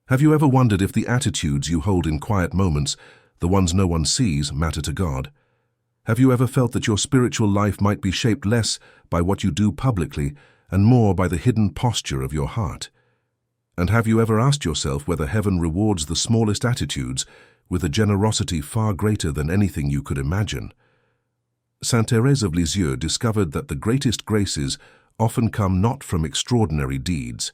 Have you ever wondered if the attitudes you hold in quiet moments, the ones no one sees, matter to God? Have you ever felt that your spiritual life might be shaped less by what you do publicly and more by the hidden posture of your heart? And have you ever asked yourself whether heaven rewards the smallest attitudes with a generosity far greater than anything you could imagine? Saint Thérèse of Lisieux discovered that the greatest graces often come not from extraordinary deeds,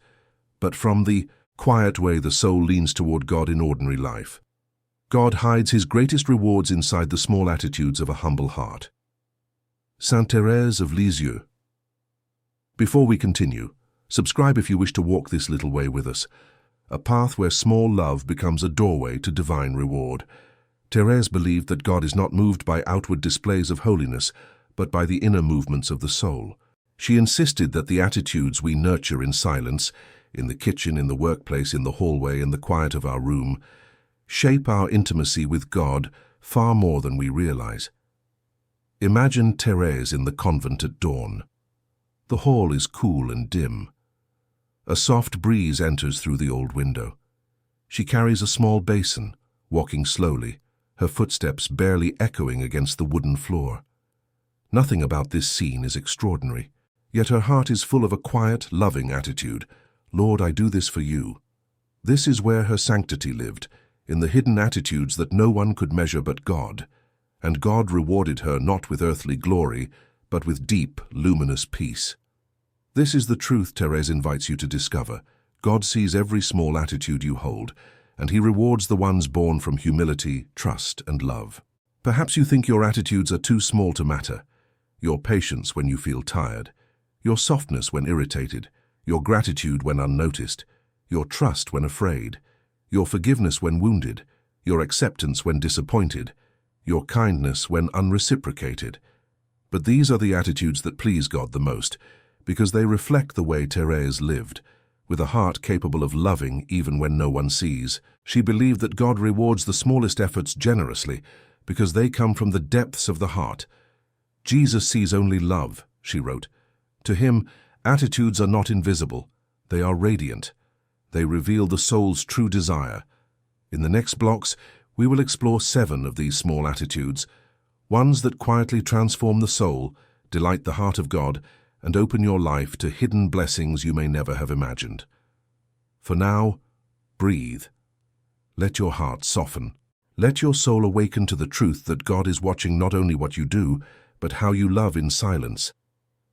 but from the quiet way the soul leans toward God in ordinary life. God hides his greatest rewards inside the small attitudes of a humble heart. Saint Thérèse of Lisieux. Before we continue, subscribe if you wish to walk this little way with us, a path where small love becomes a doorway to divine reward. Thérèse believed that God is not moved by outward displays of holiness, but by the inner movements of the soul. She insisted that the attitudes we nurture in silence, in the kitchen, in the workplace, in the hallway, in the quiet of our room, shape our intimacy with God far more than we realize. Imagine Thérèse in the convent at dawn. The hall is cool and dim. A soft breeze enters through the old window. She carries a small basin, walking slowly, her footsteps barely echoing against the wooden floor. Nothing about this scene is extraordinary, yet her heart is full of a quiet, loving attitude. Lord, I do this for you. This is where her sanctity lived, in the hidden attitudes that no one could measure but God, and God rewarded her not with earthly glory, but with deep, luminous peace. This is the truth Thérèse invites you to discover. God sees every small attitude you hold, and he rewards the ones born from humility, trust, and love. Perhaps you think your attitudes are too small to matter. Your patience when you feel tired, your softness when irritated, your gratitude when unnoticed, your trust when afraid, your forgiveness when wounded, your acceptance when disappointed, your kindness when unreciprocated. But these are the attitudes that please God the most, because they reflect the way Thérèse lived, with a heart capable of loving even when no one sees. She believed that God rewards the smallest efforts generously, because they come from the depths of the heart. Jesus sees only love, she wrote. To him, attitudes are not invisible, they are radiant. They reveal the soul's true desire. In the next blocks, we will explore 7 of these small attitudes, ones that quietly transform the soul, delight the heart of God, and open your life to hidden blessings you may never have imagined. For now, breathe. Let your heart soften. Let your soul awaken to the truth that God is watching not only what you do, but how you love in silence.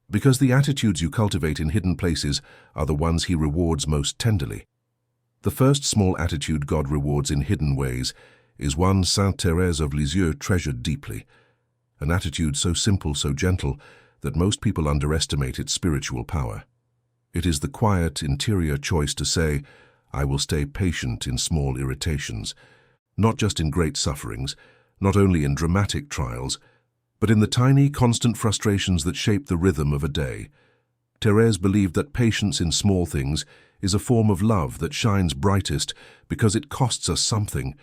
Because the attitudes you cultivate in hidden places are the ones he rewards most tenderly. The first small attitude God rewards in hidden ways is one Saint Thérèse of Lisieux treasured deeply, an attitude so simple, so gentle, that most people underestimate its spiritual power. It is the quiet, interior choice to say, I will stay patient in small irritations, not just in great sufferings, not only in dramatic trials, but in the tiny, constant frustrations that shape the rhythm of a day. Thérèse believed that patience in small things is a form of love that shines brightest because it costs us something,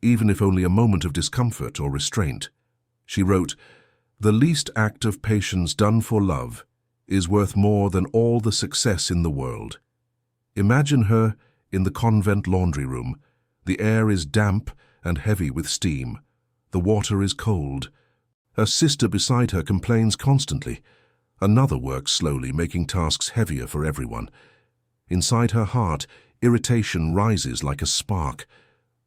even if only a moment of discomfort or restraint. She wrote, "The least act of patience done for love is worth more than all the success in the world." Imagine her in the convent laundry room. The air is damp and heavy with steam. The water is cold. Her sister beside her complains constantly. Another works slowly, making tasks heavier for everyone. Inside her heart, irritation rises like a spark.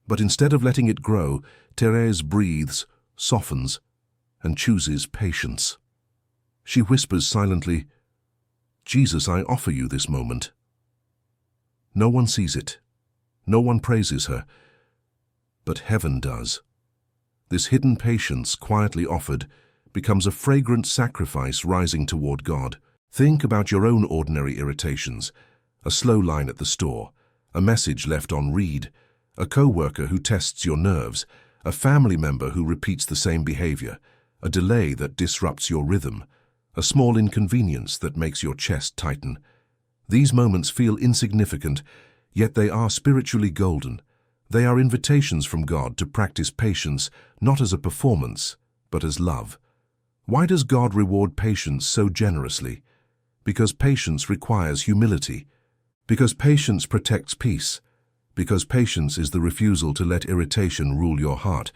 But instead of letting it grow, Thérèse breathes, softens, and chooses patience. She whispers silently, Jesus, I offer you this moment. No one sees it. No one praises her. But heaven does. This hidden patience, quietly offered, becomes a fragrant sacrifice rising toward God. Think about your own ordinary irritations. A slow line at the store, a message left on read, a co-worker who tests your nerves, a family member who repeats the same behavior, a delay that disrupts your rhythm, a small inconvenience that makes your chest tighten. These moments feel insignificant, yet they are spiritually golden. They are invitations from God to practice patience, not as a performance, but as love. Why does God reward patience so generously? Because patience requires humility. Because patience protects peace. because patience is the refusal to let irritation rule your heart,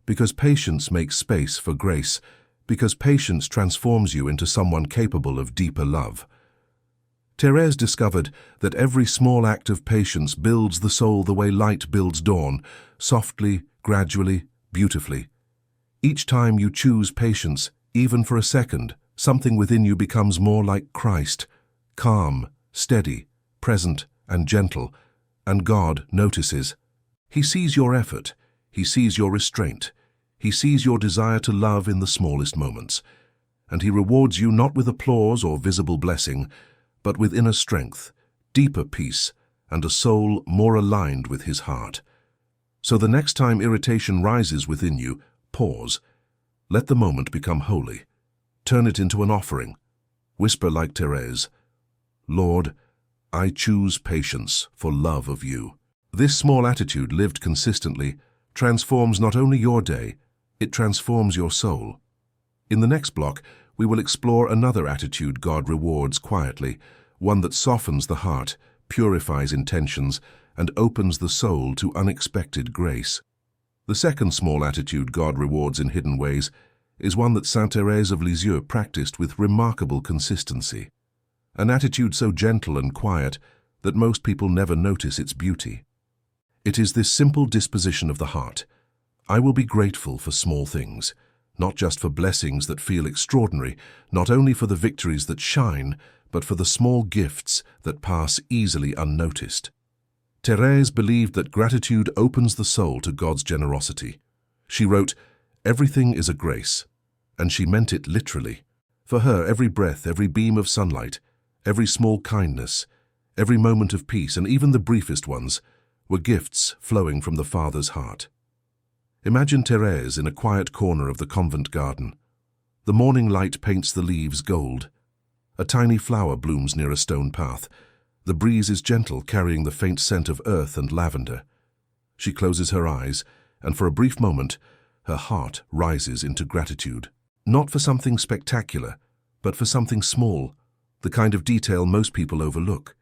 because patience makes space for grace, because patience transforms you into someone capable of deeper love. Thérèse discovered that every small act of patience builds the soul the way light builds dawn, softly, gradually, beautifully. Each time you choose patience, even for a second, something within you becomes more like Christ, calm, steady, present, and gentle, and God notices. He sees your effort, He sees your restraint, He sees your desire to love in the smallest moments, and He rewards you not with applause or visible blessing, but with inner strength, deeper peace, and a soul more aligned with His heart. So the next time irritation rises within you, pause. Let the moment become holy. Turn it into an offering. Whisper like Thérèse, "Lord, I choose patience for love of you." This small attitude, lived consistently, transforms not only your day, it transforms your soul. In the next block, we will explore another attitude God rewards quietly, one that softens the heart, purifies intentions, and opens the soul to unexpected grace. The second small attitude God rewards in hidden ways is one that Saint Thérèse of Lisieux practiced with remarkable consistency. An attitude so gentle and quiet that most people never notice its beauty. It is this simple disposition of the heart. I will be grateful for small things, not just for blessings that feel extraordinary, not only for the victories that shine, but for the small gifts that pass easily unnoticed. Thérèse believed that gratitude opens the soul to God's generosity. She wrote, "Everything is a grace," and she meant it literally. For her, every breath, every beam of sunlight, every small kindness, every moment of peace, and even the briefest ones, were gifts flowing from the Father's heart. Imagine Thérèse in a quiet corner of the convent garden. The morning light paints the leaves gold. A tiny flower blooms near a stone path. The breeze is gentle, carrying the faint scent of earth and lavender. She closes her eyes, and for a brief moment, her heart rises into gratitude. Not for something spectacular, but for something small, the kind of detail most people overlook.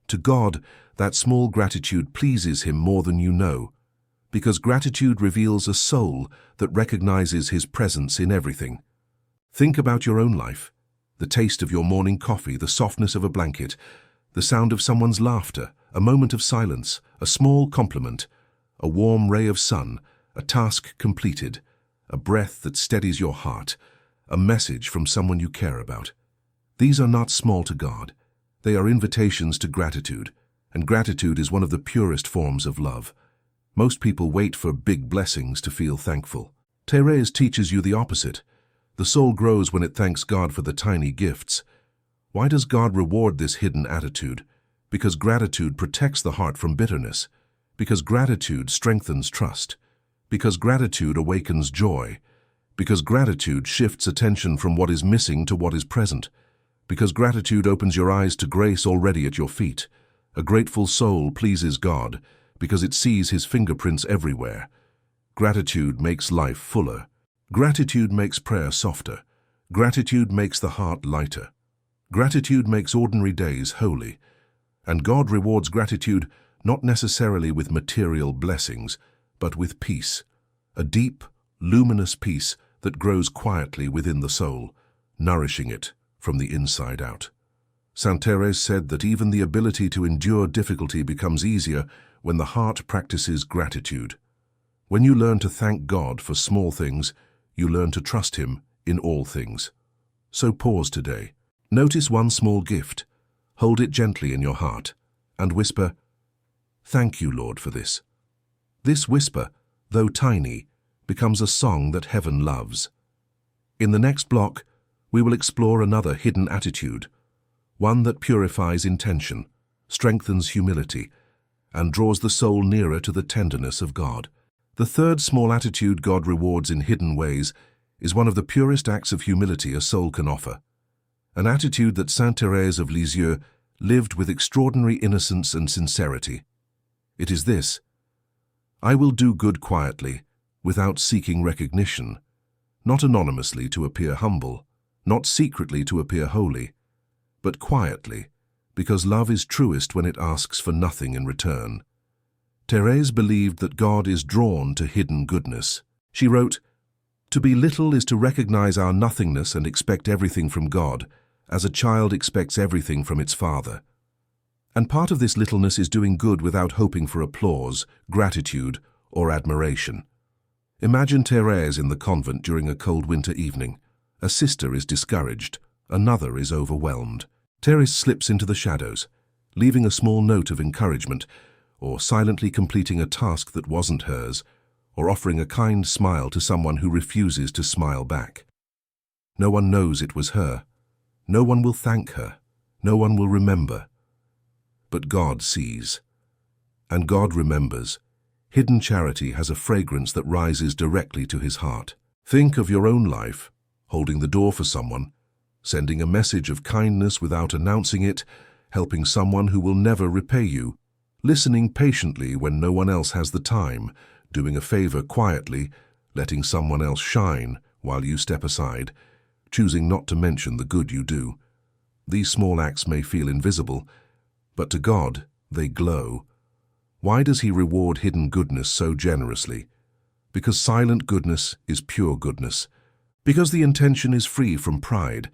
To God, that small gratitude pleases Him more than you know, because gratitude reveals a soul that recognizes His presence in everything. Think about your own life, the taste of your morning coffee, the softness of a blanket, the sound of someone's laughter, a moment of silence, a small compliment, a warm ray of sun, a task completed, a breath that steadies your heart, a message from someone you care about. These are not small to God. They are invitations to gratitude, and gratitude is one of the purest forms of love. Most people wait for big blessings to feel thankful. Thérèse teaches you the opposite. The soul grows when it thanks God for the tiny gifts. Why does God reward this hidden attitude? Because gratitude protects the heart from bitterness. Because gratitude strengthens trust. Because gratitude awakens joy. Because gratitude shifts attention from what is missing to what is present. Because gratitude opens your eyes to grace already at your feet. A grateful soul pleases God because it sees His fingerprints everywhere. Gratitude makes life fuller. Gratitude makes prayer softer. Gratitude makes the heart lighter. Gratitude makes ordinary days holy. And God rewards gratitude not necessarily with material blessings, but with peace. A deep, luminous peace that grows quietly within the soul, nourishing it from the inside out. Saint Thérèse said that even the ability to endure difficulty becomes easier when the heart practices gratitude. When you learn to thank God for small things, you learn to trust Him in all things. So pause today. Notice one small gift. Hold it gently in your heart and whisper, "Thank you, Lord, for this." This whisper, though tiny, becomes a song that heaven loves. In the next block, we will explore another hidden attitude, one that purifies intention, strengthens humility, and draws the soul nearer to the tenderness of God. The third small attitude God rewards in hidden ways is one of the purest acts of humility a soul can offer, an attitude that Saint Thérèse of Lisieux lived with extraordinary innocence and sincerity. It is this: I will do good quietly, without seeking recognition, not anonymously to appear humble, not secretly to appear holy, but quietly, because love is truest when it asks for nothing in return. Thérèse believed that God is drawn to hidden goodness. She wrote, "To be little is to recognize our nothingness and expect everything from God, as a child expects everything from its father. And part of this littleness is doing good without hoping for applause, gratitude, or admiration." Imagine Thérèse in the convent during a cold winter evening. A sister is discouraged, another is overwhelmed. Thérèse slips into the shadows, leaving a small note of encouragement, or silently completing a task that wasn't hers, or offering a kind smile to someone who refuses to smile back. No one knows it was her. No one will thank her. No one will remember. But God sees. And God remembers. Hidden charity has a fragrance that rises directly to his heart. Think of your own life, holding the door for someone, sending a message of kindness without announcing it, helping someone who will never repay you, listening patiently when no one else has the time, doing a favor quietly, letting someone else shine while you step aside, choosing not to mention the good you do. These small acts may feel invisible, but to God they glow. Why does he reward hidden goodness so generously? Because silent goodness is pure goodness. Because the intention is free from pride.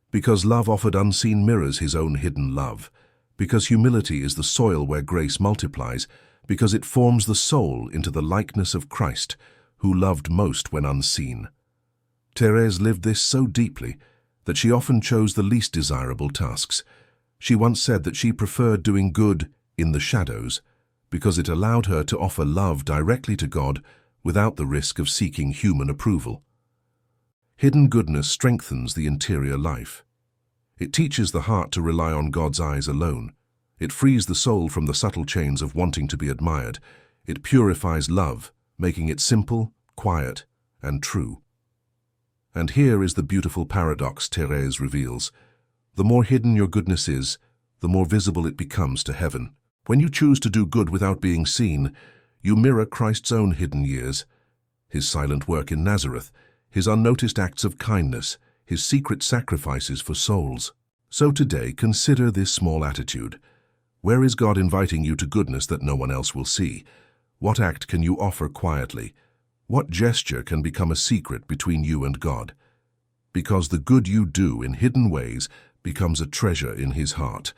Because love offered unseen mirrors his own hidden love. Because humility is the soil where grace multiplies. Because it forms the soul into the likeness of Christ, who loved most when unseen. Thérèse lived this so deeply that she often chose the least desirable tasks. She once said that she preferred doing good in the shadows, because it allowed her to offer love directly to God without the risk of seeking human approval. Hidden goodness strengthens the interior life. It teaches the heart to rely on God's eyes alone. It frees the soul from the subtle chains of wanting to be admired. It purifies love, making it simple, quiet, and true. And here is the beautiful paradox Thérèse reveals. The more hidden your goodness is, the more visible it becomes to heaven. When you choose to do good without being seen, you mirror Christ's own hidden years, his silent work in Nazareth, his unnoticed acts of kindness, his secret sacrifices for souls. So today, consider this small attitude. Where is God inviting you to goodness that no one else will see? What act can you offer quietly? What gesture can become a secret between you and God? Because the good you do in hidden ways becomes a treasure in his heart,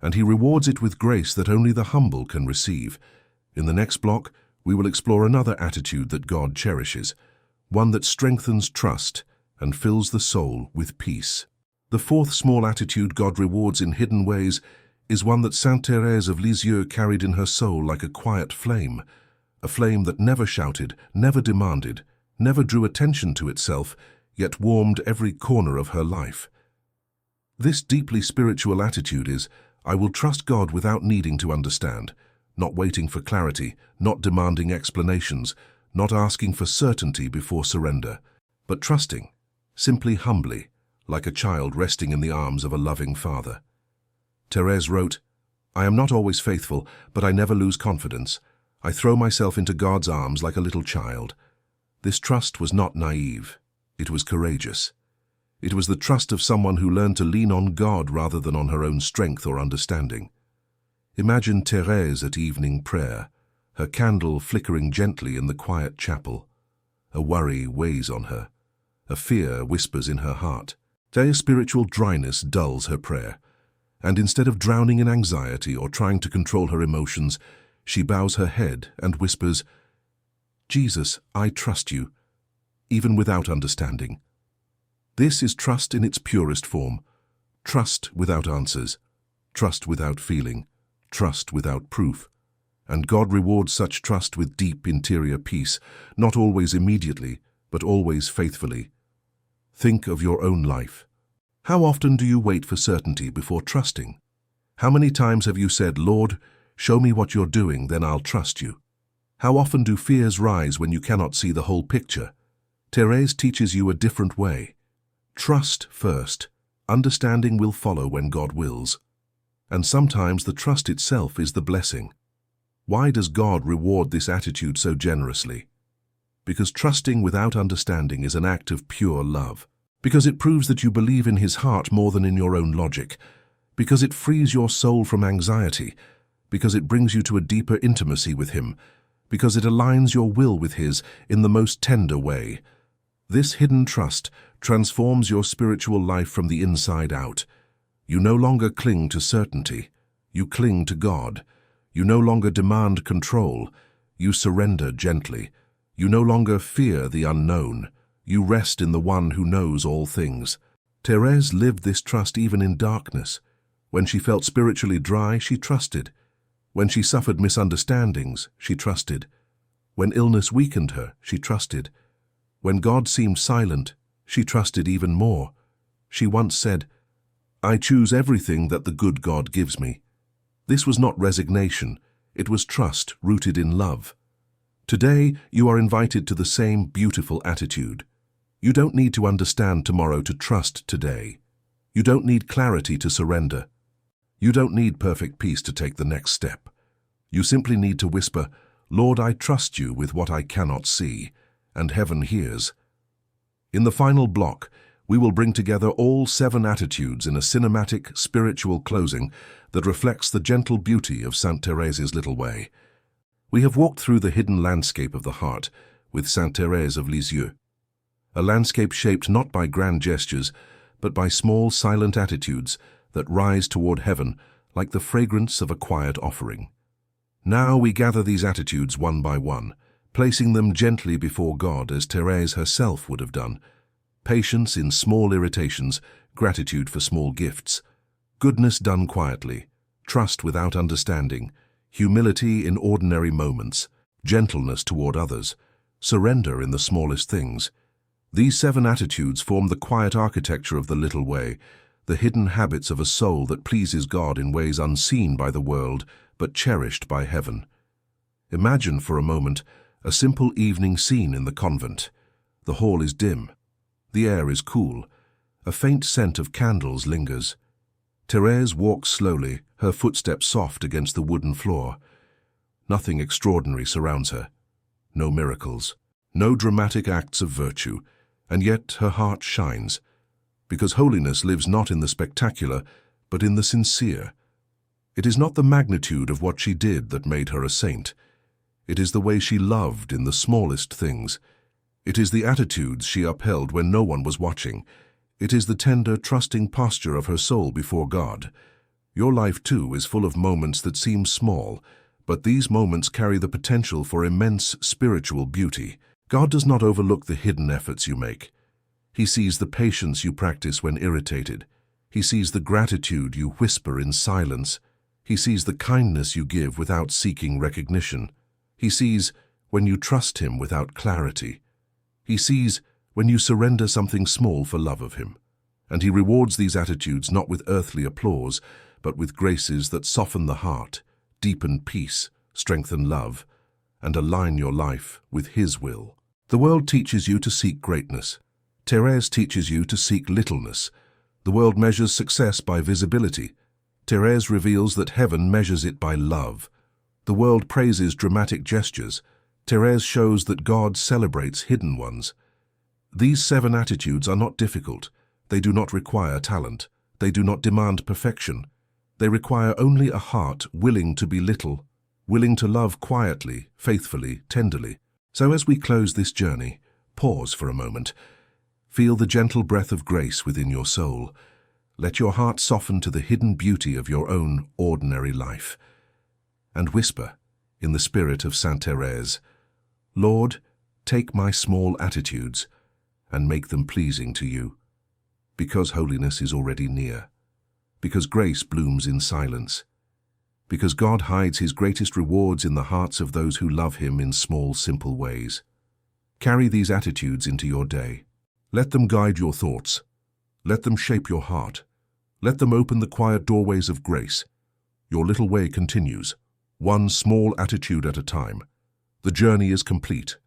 and he rewards it with grace that only the humble can receive. In the next block, we will explore another attitude that God cherishes, one that strengthens trust and fills the soul with peace. The fourth small attitude God rewards in hidden ways is one that Saint Thérèse of Lisieux carried in her soul like a quiet flame, a flame that never shouted, never demanded, never drew attention to itself, yet warmed every corner of her life. This deeply spiritual attitude is, I will trust God without needing to understand, not waiting for clarity, not demanding explanations, not asking for certainty before surrender, but trusting, simply humbly, like a child resting in the arms of a loving father. Thérèse wrote, I am not always faithful, but I never lose confidence. I throw myself into God's arms like a little child. This trust was not naive. It was courageous. It was the trust of someone who learned to lean on God rather than on her own strength or understanding. Imagine Thérèse at evening prayer, her candle flickering gently in the quiet chapel. A worry weighs on her. A fear whispers in her heart. Their spiritual dryness dulls her prayer, and instead of drowning in anxiety or trying to control her emotions, she bows her head and whispers, Jesus, I trust you, even without understanding. This is trust in its purest form. Trust without answers. Trust without feeling. Trust without proof. And God rewards such trust with deep interior peace, not always immediately, but always faithfully. Think of your own life. How often do you wait for certainty before trusting? How many times have you said, Lord, show me what you're doing, then I'll trust you? How often do fears rise when you cannot see the whole picture? Thérèse teaches you a different way. Trust first. Understanding will follow when God wills. And sometimes the trust itself is the blessing. Why does God reward this attitude so generously? Because trusting without understanding is an act of pure love. Because it proves that you believe in his heart more than in your own logic. Because it frees your soul from anxiety. because it brings you to a deeper intimacy with Him, because it aligns your will with His in the most tender way. This hidden trust transforms your spiritual life from the inside out. You no longer cling to certainty. You cling to God. You no longer demand control. You surrender gently. You no longer fear the unknown. You rest in the One who knows all things. Thérèse lived this trust even in darkness. When she felt spiritually dry, she trusted. When she suffered misunderstandings, she trusted. When illness weakened her, she trusted. When God seemed silent, she trusted even more. She once said, "I choose everything that the good God gives me." This was not resignation, it was trust rooted in love. Today, you are invited to the same beautiful attitude. You don't need to understand tomorrow to trust today. You don't need clarity to surrender. You don't need perfect peace to take the next step. You simply need to whisper, "Lord, I trust you with what I cannot see," and heaven hears. In the final block, we will bring together all 7 attitudes in a cinematic, spiritual closing that reflects the gentle beauty of Saint Thérèse's little way. We have walked through the hidden landscape of the heart with Saint Thérèse of Lisieux, a landscape shaped not by grand gestures, but by small, silent attitudes that rise toward heaven like the fragrance of a quiet offering. Now we gather these attitudes one by one, placing them gently before God as Thérèse herself would have done. Patience in small irritations, gratitude for small gifts, goodness done quietly, trust without understanding, humility in ordinary moments, gentleness toward others, surrender in the smallest things. These 7 attitudes form the quiet architecture of the little way, the hidden habits of a soul that pleases God in ways unseen by the world but cherished by heaven. Imagine for a moment a simple evening scene in the convent. The hall is dim. The air is cool. A faint scent of candles lingers. Thérèse walks slowly, her footsteps soft against the wooden floor. Nothing extraordinary surrounds her. No miracles. No dramatic acts of virtue. And yet her heart shines. Because holiness lives not in the spectacular, but in the sincere. It is not the magnitude of what she did that made her a saint. It is the way she loved in the smallest things. It is the attitudes she upheld when no one was watching. It is the tender, trusting posture of her soul before God. Your life, too, is full of moments that seem small, but these moments carry the potential for immense spiritual beauty. God does not overlook the hidden efforts you make. He sees the patience you practice when irritated. He sees the gratitude you whisper in silence. He sees the kindness you give without seeking recognition. He sees when you trust Him without clarity. He sees when you surrender something small for love of Him. And He rewards these attitudes not with earthly applause, but with graces that soften the heart, deepen peace, strengthen love, and align your life with His will. The world teaches you to seek greatness. Thérèse teaches you to seek littleness. The world measures success by visibility. Thérèse reveals that heaven measures it by love. The world praises dramatic gestures. Thérèse shows that God celebrates hidden ones. These 7 attitudes are not difficult. They do not require talent. They do not demand perfection. They require only a heart willing to be little, willing to love quietly, faithfully, tenderly. So as we close this journey, pause for a moment. Feel the gentle breath of grace within your soul. Let your heart soften to the hidden beauty of your own ordinary life. And whisper, in the spirit of Saint Thérèse, "Lord, take my small attitudes and make them pleasing to you." Because holiness is already near. Because grace blooms in silence. Because God hides His greatest rewards in the hearts of those who love Him in small, simple ways. Carry these attitudes into your day. Let them guide your thoughts. Let them shape your heart. Let them open the quiet doorways of grace. Your little way continues, one small attitude at a time. The journey is complete.